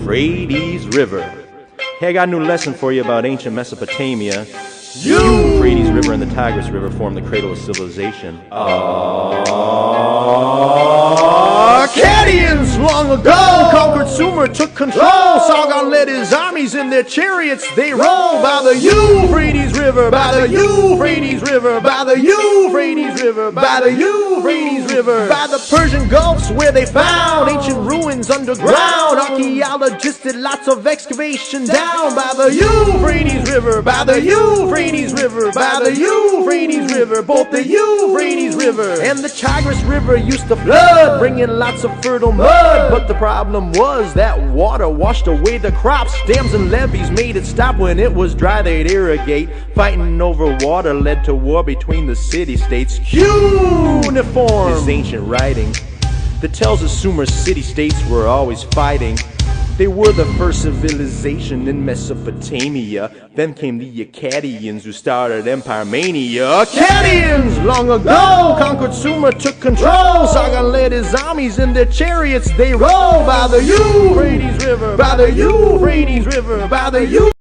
Euphrates River. Hey, I got a new lesson for you about ancient Mesopotamia. Euphrates River and the Tigris River formed the cradle of civilization. Akkadians long ago conquered Sumer, took control. Sargon led his armies in their chariots. They rolled by the Euphrates River, by the Euphrates River, by the Euphrates River, by the Euphrates River, by the Persian Gulfs where they found ancient ruins underground. Archaeologists did lots of excavation down by the Euphrates River, by the Euphrates River, by the Euphrates River, both the Euphrates River and the Tigris River used to flood, bringing lots of fertile mud. But the problem was that water washed away the crops. Dams and levees made it stop. When it was dry they'd irrigate. Fighting over water led to war between the city-states. Cuneiform is ancient writing that tells us Sumer city-states were always fighting. They were the first civilization in Mesopotamia. Then came the Akkadians who started empire mania. Akkadians long ago conquered Sumer, took control. Sargon led his armies in their chariots. They rolled by the Euphrates River, by the Euphrates River, by the Euphrates